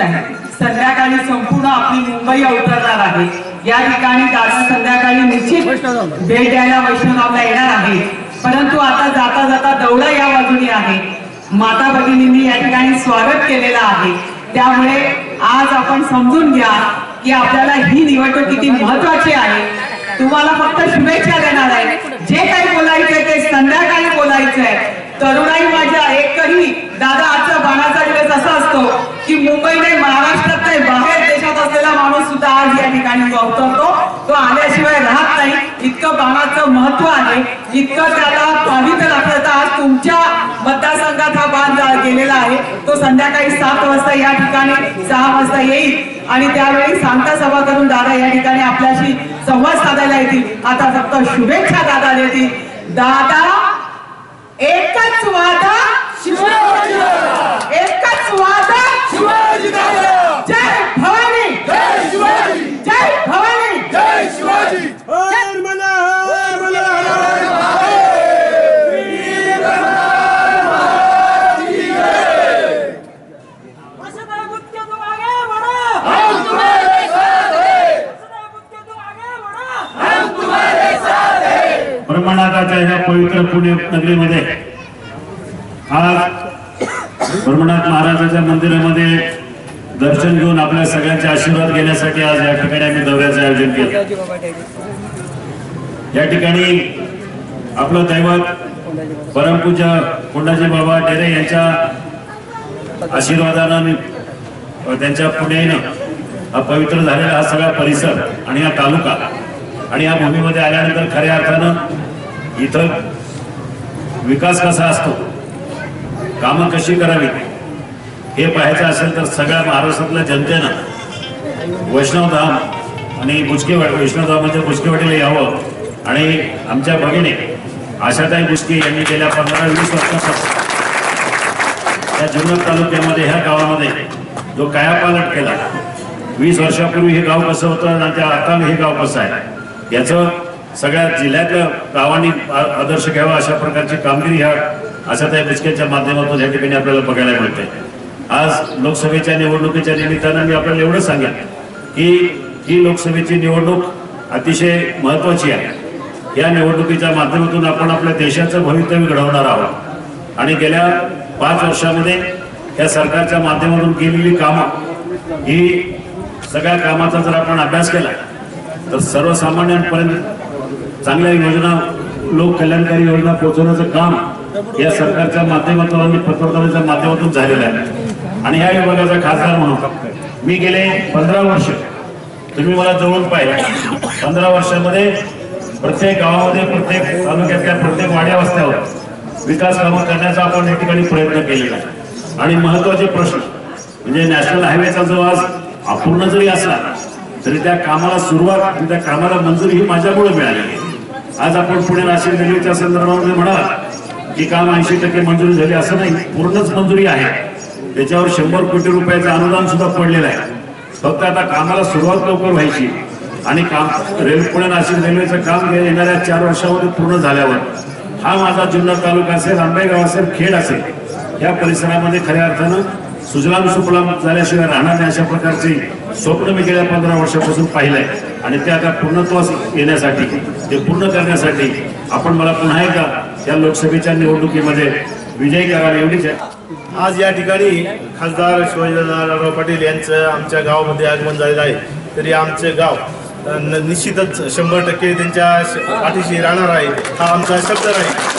आहे, संध्याकाळी संपूर्ण आपली मुंबई अवतरणार आहे। या ठिकाणी दादा संध्याकाळी निश्चित भेट द्यायला वैष्णवधामला येणार आहे, परंतु आता जाता जाता दौडा या बाजूने आहे। माता भगिनींनी या ठिकाणी स्वागत केलेलं आहे, त्यामुळे आज आपण समजून घ्या की आपल्याला ही निवडणूक किती महत्त्वाची आहे। तुम्हाला फक्त शुभेच्छा देणार आहे, जे काही बोलायचंय ते संध्याकाळी बोलायचंय। तरुणाई माझ्या एकही दादा आजचा बाणाचा दिवस असा असतो की मुंबई नाही, महाराष्ट्रात नाही, बाहेर देशात असलेला माणूस सुद्धा आज या ठिकाणी अवतरतो, तो आल्याशिवाय राहत नाही। इतकं बाणाचं महत्व आहे, इतकं त्याला पावित्र्य राखलं। आज तुमच्या मतदारसंघात हा बाण गेलेला आहे, तो संध्याकाळी 7 वाजता या ठिकाणी 6 वाजता येईल आणि त्यावेळी सांगता सभा करून दादा या ठिकाणी आपल्याशी संवाद साधायला येतील। आता फक्त शुभेच्छा दादा देतील। दादा एकच वादा शिवाजी, एकच वादा शिवाजी, जय भवानी, जय शिवाजी, जय भवानी, जय शिवाजी। ब्रह्मनाथाच्या या पवित्र पुण्य नगरीमध्ये आज ब्रह्मनाथ महाराजांच्या मंदिरामध्ये दर्शन घेऊन आपल्या सगळ्यांचे आशीर्वाद घेण्यासाठी आज या ठिकाणी आम्ही दौऱ्याचं आयोजन केलं। या ठिकाणी आपलं दैवत परमपूज्य कोंडाजी बाबा डेरे यांच्या आशीर्वादाने त्यांच्या पुण्यानं हा पवित्र झालेला हा सगळा परिसर आणि हा तालुका आणि या भूमीमध्ये आल्यानंतर खऱ्या अर्थानं इथं विकास कसा असतो, कामं कशी करावी हे पाहायचं असेल तर सगळ्या महाराष्ट्रातल्या जनतेनं वैष्णवधाम आणि वैष्णवधामाच्या बुचकेवाडीला यावं। आणि आमच्या भगिनी आशाताई बुचके यांनी गेल्या 15-20 वर्षापासून या जुन्नर तालुक्यामध्ये ह्या गावामध्ये जो कायापालट केला, 20 वर्षापूर्वी हे गाव कसं होतं आणि आता हे गाव कसं आहे याचं सगळ्या जिल्ह्यातल्या गावांनी आदर्श घ्यावा अशा प्रकारची कामगिरी ह्या आशाताई बुचकेच्या माध्यमातून या ठिकाणी आपल्याला बघायला मिळते। आज लोकसभेच्या निवडणुकीच्या निमित्तानं मी आपल्याला एवढं सांगेन की ही लोकसभेची निवडणूक अतिशय महत्त्वाची आहे। या निवडणुकीच्या माध्यमातून आपण आपल्या देशाचं भवितव्य घडवणार आहोत आणि गेल्या 5 वर्षामध्ये या सरकारच्या माध्यमातून केलेली कामं, ही सगळ्या कामाचा जर आपण अभ्यास केला तर सर्वसामान्यांपर्यंत चांगल्या योजना, लोक कल्याणकारी योजना पोहोचवण्याचं काम या सरकारच्या माध्यमातून आणि पत्रकारितेच्या माध्यमातून झालेलं आहे। आणि ह्या विभागाचा खासदार म्हणून मी गेले 15 वर्ष, तुम्ही मला जवळून पाहिलं, 15 वर्षामध्ये प्रत्येक गावामध्ये, प्रत्येक तालुक्यातल्या प्रत्येक वाड्या वस्त्यावर विकास कामं करण्याचा आपण या ठिकाणी प्रयत्न केलेला आहे। आणि महत्वाचे प्रश्न म्हणजे नॅशनल हायवेचा जो आज अपूर्ण जरी असला तरी त्या कामाला सुरुवात आणि त्या कामाला मंजुरी ही माझ्यामुळे मिळालेली आहे। आज आपण पुणे नाशिक रेल्वेच्या संदर्भामध्ये म्हणाल की काम 80% मंजुरी झाली, असं नाही, पूर्णच मंजुरी आहे। त्याच्यावर 100 कोटी रुपयाचं अनुदान सुद्धा पडलेलं आहे। फक्त आता कामाला सुरुवात लवकर व्हायची आणि काम पुणे नाशिक रेल्वेचं काम येणाऱ्या 4 वर्षामध्ये पूर्ण झाल्यावर हा माझा जुन्नर तालुका असेल, आंबेगाव असेल, खेड असेल, या परिसरामध्ये खऱ्या अर्थानं सुजलाम सुफलाम झाल्याशिवाय राहणार नाही अशा प्रकारचे स्वप्न मी गेल्या 15 वर्षापासून पाहिलंय आणि ते आता पूर्णत्वास येण्यासाठी, ते पूर्ण करण्यासाठी आपण मला पुन्हा एकदा या लोकसभेच्या निवडणुकीमध्ये विजयी करायला एवढीच आहे। आज या ठिकाणी खासदार शिवाजीराव पाटील यांचं आमच्या गावामध्ये आगमन झालेलं आहे, तरी आमचे गाव निश्चितच 100% त्यांच्या पाठीशी राहणार आहे, हा आमचा शब्द राहील।